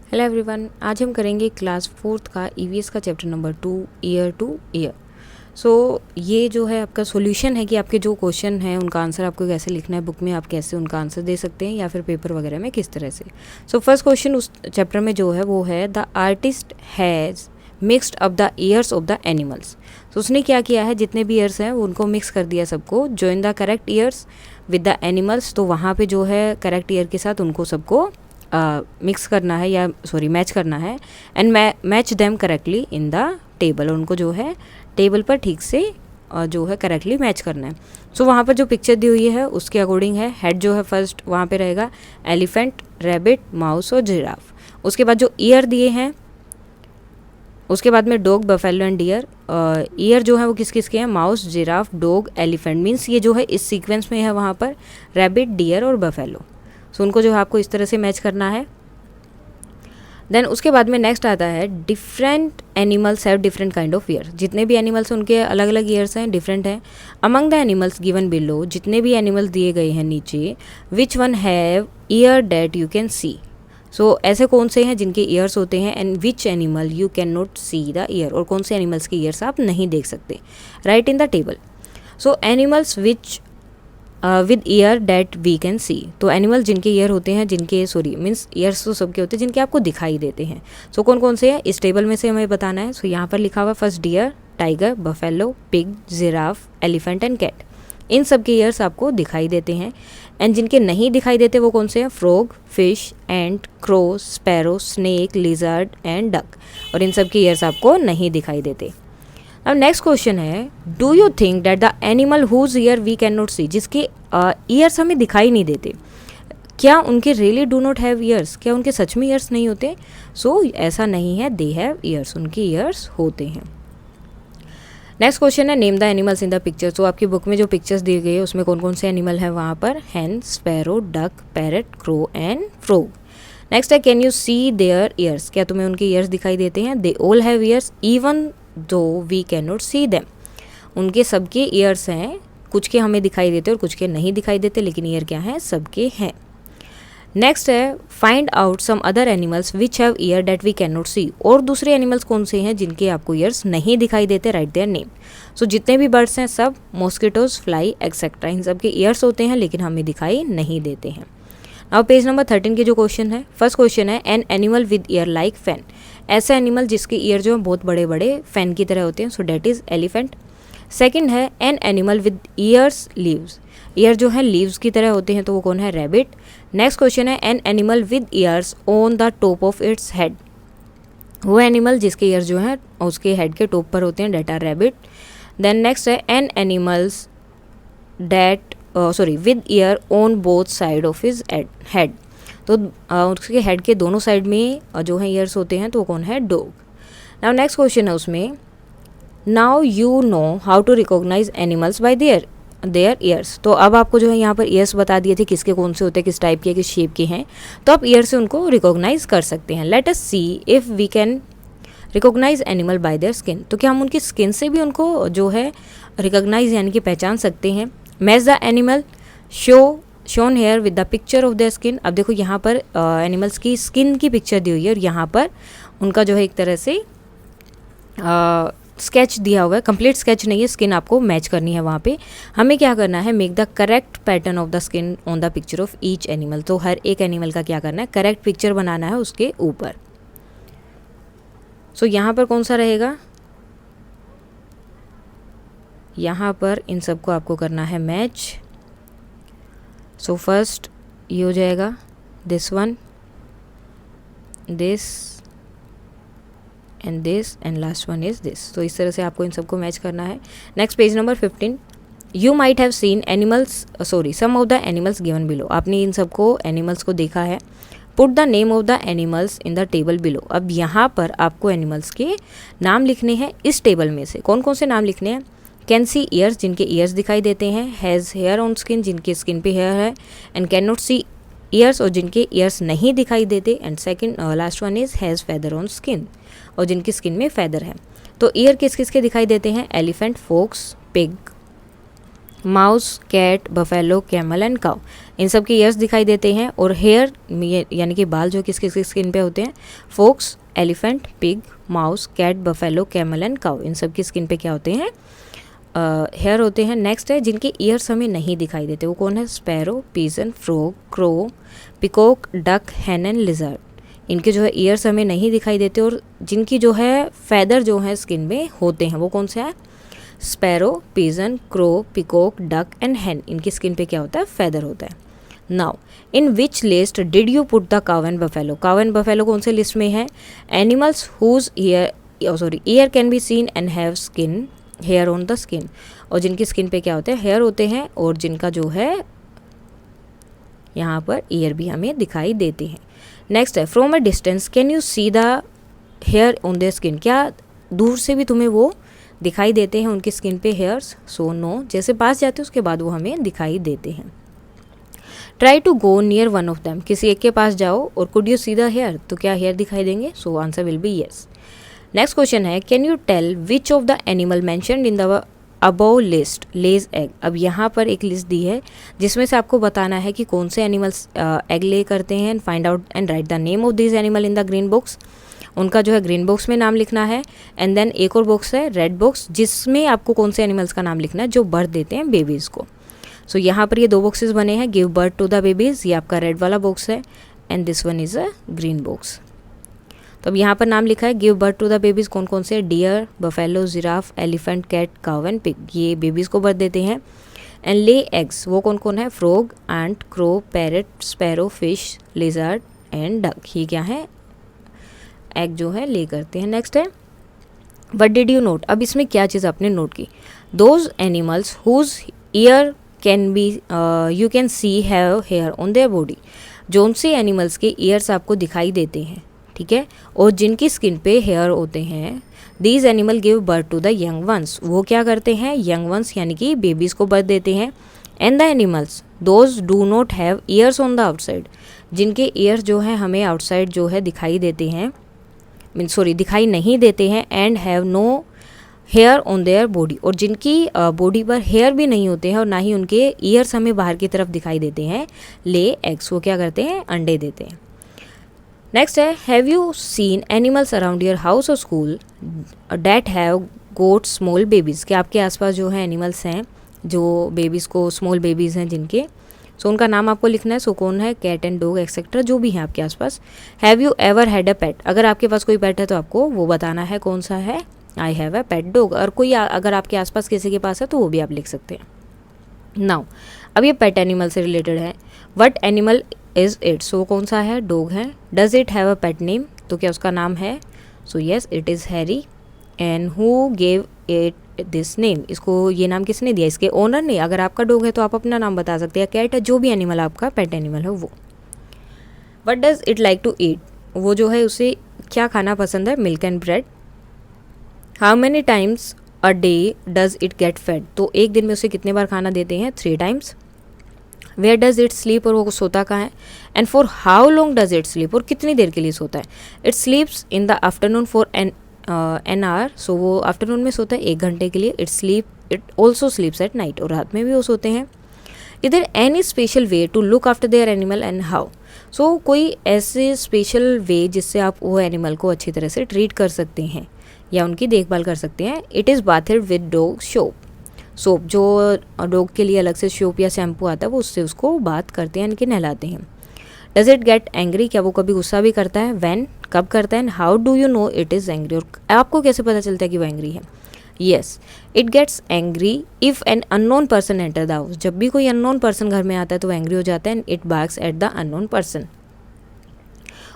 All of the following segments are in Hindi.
हेलो एवरीवन, आज हम करेंगे क्लास फोर्थ का ईवीएस का chapter number 2 year two year. ये जो है आपका सॉल्यूशन है कि आपके जो क्वेश्चन हैं उनका आंसर आपको कैसे लिखना है, बुक में आप कैसे उनका आंसर दे सकते हैं या फिर पेपर वगैरह में किस तरह से। फर्स्ट क्वेश्चन उस चैप्टर में जो है वो है the artist has mixed up the years of the animals. उसने क्या किया है, जितने भी ईयर्स हैं उनको मिक्स कर दिया सबको, join the correct years with the animals. तो वहाँ पे जो है करेक्ट ईयर के साथ उनको सबको मिक्स करना है या मैच करना है and match them correctly in the table. उनको जो है टेबल पर ठीक से जो है करेक्टली मैच करना है। वहाँ पर जो पिक्चर दी हुई है उसके अकॉर्डिंग है, हेड जो है फर्स्ट वहाँ पे रहेगा एलिफेंट, रैबिट, माउस और जिराफ। उसके बाद जो ईयर दिए हैं उसके बाद में dog, buffalo and deer. Ear जो है वो किस किस के हैं, mouse, giraffe, dog, elephant. Means ये जो है इस सीक्वेंस में है वहाँ पर रैबिट, डियर और बफेलो। उनको जो है आपको इस तरह से मैच करना है। देन उसके बाद में नेक्स्ट आता है different animals have different kind of year. जितने भी एनिमल्स हैं उनके अलग अलग ईयर्स हैं, डिफरेंट हैं। Among the animals given below, जितने भी एनिमल्स दिए गए हैं नीचे, which one have ear that you can see. ऐसे कौन से हैं जिनके ईयर्स होते हैं, and which animal you can not see the ear, और कौन से एनिमल्स के ईयर्स आप नहीं देख सकते। Right in the table. Animals which with ear that we can see. तो एनिमल जिनके ईयर होते हैं, जिनके मीन्स ईयर्स तो सबके होते हैं जिनके आपको दिखाई देते हैं। कौन कौन से हैं इस टेबल में से हमें बताना है। यहाँ पर लिखा हुआ first deer, tiger, buffalo, pig, giraffe, elephant and cat. इन सब के ईयर्स आपको दिखाई देते हैं। एंड जिनके नहीं दिखाई देते वो कौन से हैं, frog, fish, ant, crow, sparrow, snake, lizard and duck. और इन सब के ईयर्स आपको नहीं दिखाई देते। अब नेक्स्ट क्वेश्चन है, do you think that the animal whose ear we can not see, जिसके ईयर्स हमें दिखाई नहीं देते, क्या उनके really do not have ears, क्या उनके सच में ईयर्स नहीं होते। ऐसा नहीं है, दे हैव ईयर्स, उनके ईयर्स होते हैं। नेक्स्ट क्वेश्चन है, name the animals in the picture. आपकी बुक में जो पिक्चर्स दिए गए हैं उसमें कौन कौन से एनिमल हैं वहाँ पर, hen, sparrow, duck, parrot, crow and frog. Next है, can you see their ears, क्या तुम्हें उनके ईयर्स दिखाई देते हैं। They all have ears even though we can not see them. उनके सबके ईयर्स हैं, कुछ के हमें दिखाई देते और कुछ के नहीं दिखाई देते, लेकिन ईयर क्या है, सबके हैं। नेक्स्ट है, find out some other animals which have ear that we can not see. और दूसरे एनिमल्स कौन से हैं जिनके आपको ईयर्स नहीं दिखाई देते, राइट देयर नेम। जितने भी बर्ड्स हैं सब, मॉस्किटोज, फ्लाई एक्सेट्रा, इन सब के ईयर्स होते हैं लेकिन हमें दिखाई नहीं देते हैं। नाउ पेज नंबर 13 के जो क्वेश्चन है, फर्स्ट क्वेश्चन है, an animal with year like fan. ऐसा एनिमल जिसके ईयर जो है बहुत बड़े बड़े फैन की तरह होते हैं, डेट इज एलिफेंट। सेकंड है, an animal with years leaves. Year जो है लीव्स की तरह होते हैं, तो वो कौन है, रैबिट। नेक्स्ट क्वेश्चन है, an animal with ears on the top of its head. वो एनिमल जिसके ईयर जो है उसके हेड के टॉप पर होते हैं, that are rabbit. Then next है, an animals that with ear on both side of his head. तो उसके हेड के दोनों साइड में जो है ईयर्स होते हैं, तो वो कौन है, डॉग। नाउ नेक्स्ट क्वेश्चन है उसमें, now you know how to recognise animals by their ears. तो अब आपको जो है यहाँ पर ईयर्स बता दिए थे किसके कौन से होते हैं, किस टाइप के, किस शेप के हैं, तो आप ईयर से उनको रिकॉग्नाइज कर सकते हैं। Let us see if we can recognise animal by their skin. तो क्या हम उनकी स्किन से भी उनको जो है रिकॉग्नाइज यानी कि पहचान सकते हैं। Match the animal shown here with the picture of the skin. अब देखो यहाँ पर एनिमल्स की स्किन की पिक्चर दी हुई है और यहाँ पर उनका जो है एक तरह से स्केच दिया हुआ है, कंप्लीट स्केच नहीं है, स्किन आपको मैच करनी है। वहाँ पे हमें क्या करना है, make the correct pattern of the skin on the picture of each animal. तो हर एक एनिमल का क्या करना है, करेक्ट पिक्चर बनाना है उसके ऊपर। यहाँ पर कौन सा रहेगा, यहाँ पर इन सबको आपको करना है मैच। फर्स्ट ये हो जाएगा, this one, this and this and last one is this. तो इस तरह से आपको इन सबको मैच करना है। Next page number 15, you might have seen animals some of the animals given below. आपने इन सबको एनिमल्स को देखा है। Put the name of the animals in the table below. अब यहाँ पर आपको एनिमल्स के नाम लिखने हैं इस टेबल में से। कौन कौन से नाम लिखने हैं, कैन सी ईयर्स, जिनके ईयर्स दिखाई देते हैं, हैज़ हेयर ऑन स्किन, जिनके स्किन पे हेयर है, and can not see ears, और जिनके ईयर्स नहीं दिखाई देते, and second last one is has feather on skin, और जिनकी स्किन में फेदर है। तो ईयर किस किस के दिखाई देते हैं, elephant, fox, pig, mouse, cat, buffalo, camel and cow, इन सब के ईयर्स दिखाई देते हैं। और हेयर यानी कि बाल जो किसकी स्किन पे होते हैं, fox, elephant, pig, mouse, cat, buffalo, camel and cow, इन सब की स्किन पे क्या होते हैं, हेयर होते हैं। नेक्स्ट है जिनके ईयर्स हमें नहीं दिखाई देते, वो कौन है, sparrow, pigeon, frog, crow, peacock, duck, hen and lizard, इनके जो है ईयर्स हमें नहीं दिखाई देते। और जिनकी जो है फैदर जो है स्किन में होते हैं वो कौन से हैं, sparrow, pigeon, crow, peacock, duck and hen, इनकी स्किन पे क्या होता है, फैदर होता है। Now in which list did you put the cow and buffalo, cow and buffalo कौन से लिस्ट में है, animals whose ear can be seen and have skin, hair on the skin, और जिनकी स्किन पे क्या होते हैं, हेयर होते हैं, और जिनका जो है यहाँ पर ईयर भी हमें दिखाई देते हैं। नेक्स्ट है from a distance can you see the hair on the skin, क्या दूर से भी तुम्हें वो दिखाई देते हैं उनकी स्किन पे हेयर्स, सो नो, जैसे पास जाते हैं उसके बाद वो हमें दिखाई देते हैं। Try to go near one of them, किसी एक के पास जाओ और could you see the hair, तो क्या हेयर दिखाई देंगे, so answer will be yes. Next question है can you tell which of the animal mentioned in the above list lays egg, अब यहाँ पर एक लिस्ट दी है जिसमें से आपको बताना है कि कौन से एनिमल्स एग ले करते हैं, and find out and right the name of this animal in the green box, उनका जो है ग्रीन बॉक्स में नाम लिखना है। एंड देन एक और बॉक्स है रेड बॉक्स जिसमें आपको कौन से एनिमल्स का नाम लिखना है जो बर्थ देते हैं बेबीज़ को। सो यहाँ पर ये दो बॉक्सेस बने हैं, give birth to the babies, ये आपका रेड वाला बॉक्स है, and this one is a green box. तो अब यहाँ पर नाम लिखा है give birth to the babies, कौन कौन से, deer, buffalo, giraffe, elephant, cat, cow and pig, ये बेबीज़ को बर्थ देते हैं। एंड ले एग्स, वो कौन कौन है, frog, ant, crow, parrot, sparrow, fish, lizard and duck, ये क्या है, एग जो है ले करते हैं। नेक्स्ट है व्हाट डिड यू नोट, अब इसमें क्या चीज़ आपने नोट की, those animals whose ear can be you can see have hair on their body, जो से एनिमल्स के ईयर्स आपको दिखाई देते हैं, ठीक है, और जिनकी स्किन पे हेयर होते हैं, these animal give birth to the young ones, वो क्या करते हैं, यंग वंस यानी कि बेबीज़ को बर्थ देते हैं। And the animals those do not have years on the outside, जिनके ईयर्स जो है हमें आउटसाइड जो है दिखाई देते हैं, दिखाई नहीं देते हैं, and have no hair on their body, और जिनकी बॉडी पर हेयर भी नहीं होते हैं और ना ही उनके ईयर्स हमें बाहर की तरफ दिखाई देते हैं, ले एग्स, वो क्या करते हैं, अंडे देते हैं। नेक्स्ट है have you seen animals around your house और school that have got small babies, क्या आपके आसपास जो है एनिमल्स हैं जो बेबीज़ को, स्मॉल बेबीज़ हैं जिनके, सो उनका नाम आपको लिखना है, सो कौन है, कैट एंड डॉग एक्सेट्रा जो भी हैं आपके आसपास। Have you ever had a pet, अगर आपके पास कोई पेट है तो आपको वो बताना है कौन सा है, I have a pet dog, और कोई अगर आपके आसपास किसी के पास है तो वो भी आप लिख सकते हैं। नाउ अब ये पेट एनिमल से रिलेटेड है, व्हाट एनिमल इज़ इट, सो कौन सा है, डॉग है। Does it have a pet name, तो क्या उसका नाम है, so yes it is Harry. And who gave it this name, इसको ये नाम किसने दिया, इसके ओनर ने, अगर आपका डॉग है तो आप अपना नाम बता सकते हैं, कैट है, जो भी एनिमल आपका पेट एनिमल है वो। What does it like to eat, वो जो है उसे क्या खाना पसंद है, milk and bread. How many times a day does it get fed, तो एक दिन में उसे कितने बार खाना देते हैं, 3 times. Where does it sleep, और वो सोता कहाँ है। And for how long does it sleep, और कितनी देर के लिए सोता है। It sleeps in the afternoon for an hour, so वो आफ्टरनून में सोता है 1 घंटे के लिए। It also sleeps at night, और रात में भी वो सोते हैं। इधर any special way to look after their animal and how, सो कोई ऐसे स्पेशल वे जिससे आप वो एनिमल को अच्छी तरह से ट्रीट कर सकते हैं या उनकी देखभाल कर सकते हैं। It is bathed with dog soap, जो डॉग के लिए अलग से सोप या शैम्पू आता है वो उससे उसको बात करते हैं, इनके नहलाते हैं। डज इट गेट एंग्री, क्या वो कभी गुस्सा भी करता है, व्हेन, कब करता है, how do you no it is angry, और आपको कैसे पता चलता है कि वो एंग्री है। Yes it gets angry if an unknown person enter the house, जब भी कोई अननोन पर्सन घर में आता है तो वो एंग्री हो जाता है। And it barks at the unknown person,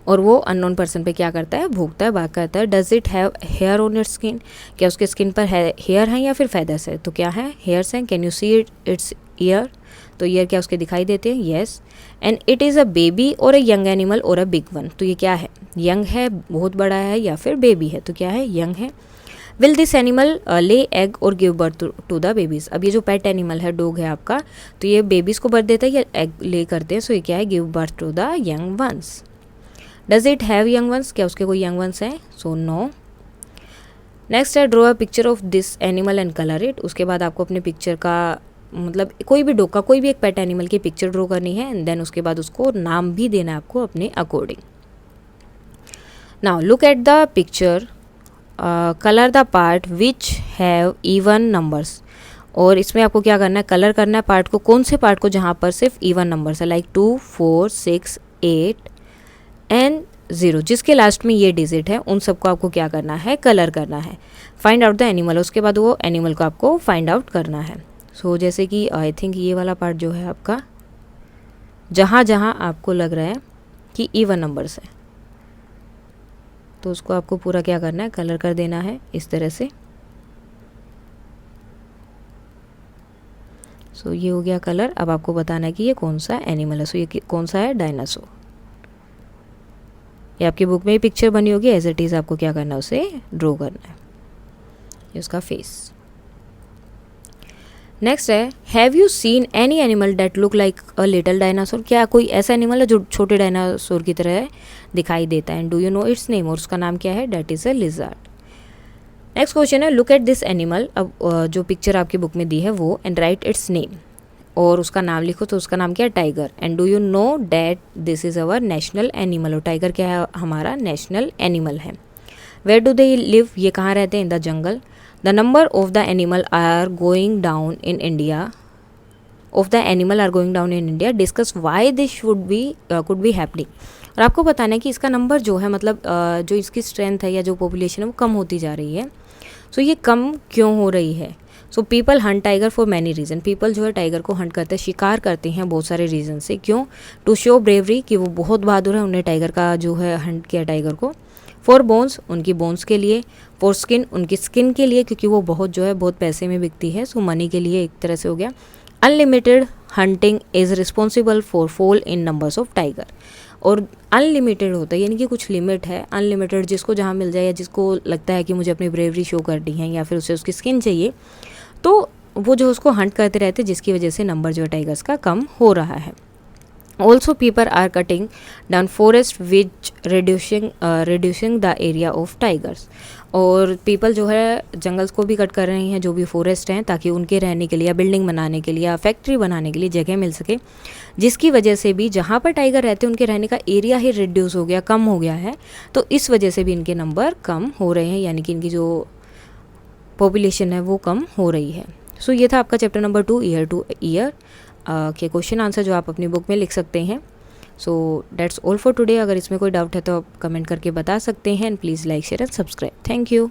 और वो अननोन पर्सन पे क्या करता है, भूखता है, बात करता है। Does it have hair on its skin, क्या उसके स्किन पर हेयर हैं या फिर फेदर्स है, तो क्या है, हेयर्स हैं। Can you see it's year, तो ईयर क्या उसके दिखाई देते हैं, yes. And it is a baby और अ यंग एनिमल और अ बिग वन, तो ये क्या है, यंग है, बहुत बड़ा है, या फिर बेबी है, तो क्या है, यंग है। Will this animal lay egg और give birth to the babies, अब ये जो पेट एनिमल है, डॉग है आपका, तो ये बेबीज़ को बर्थ देता है या एग ले करते हैं, सो ये क्या है, give birth to the young ones. Does it have young ones, क्या उसके कोई यंग वंस हैं, सो नो। नेक्स्ट है draw a picture of this animal and colour it, उसके बाद आपको अपने पिक्चर का मतलब कोई भी डॉग का, कोई भी एक पेट एनिमल की पिक्चर ड्रॉ करनी है एंड देन उसके बाद उसको नाम भी देना है आपको अपने according. Now look at the picture, colour the part which have even numbers. और इसमें आपको क्या करना है, कलर करना है पार्ट को, कौन से पार्ट को जहाँ पर सिर्फ इवन नंबर्स है, लाइक 2, 4, 6, 8 एंड 0, जिसके लास्ट में ये डिजिट है उन सबको आपको क्या करना है, कलर करना है। फाइंड आउट द एनिमल, उसके बाद वो एनिमल को आपको फाइंड आउट करना है। सो जैसे कि आई थिंक ये वाला पार्ट जो है आपका, जहाँ जहाँ आपको लग रहा है कि इवन नंबर्स है तो उसको आपको पूरा क्या करना है, कलर कर देना है इस तरह से। सो ये हो गया कलर। अब आपको बताना है कि ये कौन सा एनिमल है। सो ये कौन सा है, डायनासोर। ये आपकी बुक में ही पिक्चर बनी होगी, एज इट इज़ आपको क्या करना है, उसे ड्रॉ करना है, ये उसका फेस। नेक्स्ट है, have you seen any animal that look like a little dinosaur. क्या कोई ऐसा एनिमल है जो छोटे डायनासोर की तरह दिखाई देता है, and do you no it's name, और उसका नाम क्या है, that is a lizard. Next question है, लुक एट दिस एनिमल। अब जो पिक्चर आपकी बुक में दी है वो, एंड राइट इट्स नेम, और उसका नाम लिखो। तो उसका नाम क्या है, tiger. And do you know that this is our national animal, और टाइगर क्या है, हमारा नेशनल एनिमल है। वेयर डू दे लिव, ये कहाँ रहते हैं, in the jungle. The number of the animal are going down in India, of the animal are going down in India, discuss why this could be happening. और आपको बताना है कि इसका नंबर जो है, मतलब जो इसकी स्ट्रेंथ है या जो पॉपुलेशन है वो कम होती जा रही है। सो ये कम क्यों हो रही है। So people Hunt tiger for many reason, people जो है टाइगर को हंट करते हैं, शिकार करते हैं बहुत सारे रीज़न से। क्यों, टू शो ब्रेवरी, कि वो बहुत बहादुर है, उन्हें टाइगर का जो है हंट किया टाइगर को। फॉर बोन्स, उनकी बोन्स के लिए। फॉर स्किन, उनकी स्किन के लिए, क्योंकि वो बहुत जो है बहुत पैसे में बिकती है, सो मनी के लिए एक तरह से हो गया। Unlimited hunting is responsible for fall in numbers of tiger. और अनलिमिटेड होता है, यानी कि कुछ लिमिट है, अनलिमिटेड जिसको जहाँ मिल जाए, या जिसको लगता है कि मुझे अपनी ब्रेवरी शो करनी है या फिर उसे उसकी स्किन चाहिए, तो वो जो उसको हंट करते रहते हैं, जिसकी वजह से नंबर जो है टाइगर्स का कम हो रहा है। Also people are cutting down forest which reducing the area of tigers. और पीपल जो है जंगल्स को भी कट कर रहे हैं, जो भी फॉरेस्ट हैं, ताकि उनके रहने के लिए या बिल्डिंग बनाने के लिए या फैक्ट्री बनाने के लिए जगह मिल सके, जिसकी वजह से भी जहाँ पर टाइगर रहते हैं उनके रहने का एरिया ही रिड्यूस हो गया, कम हो गया है। तो इस वजह से भी इनके नंबर कम हो रहे हैं, यानी कि इनकी जो पॉपुलेशन है वो कम हो रही है। सो ये था आपका chapter number 2 year two year के क्वेश्चन आंसर, जो आप अपनी बुक में लिख सकते हैं। So that's all for today. अगर इसमें कोई डाउट है तो आप कमेंट करके बता सकते हैं, and please like share and subscribe. Thank you.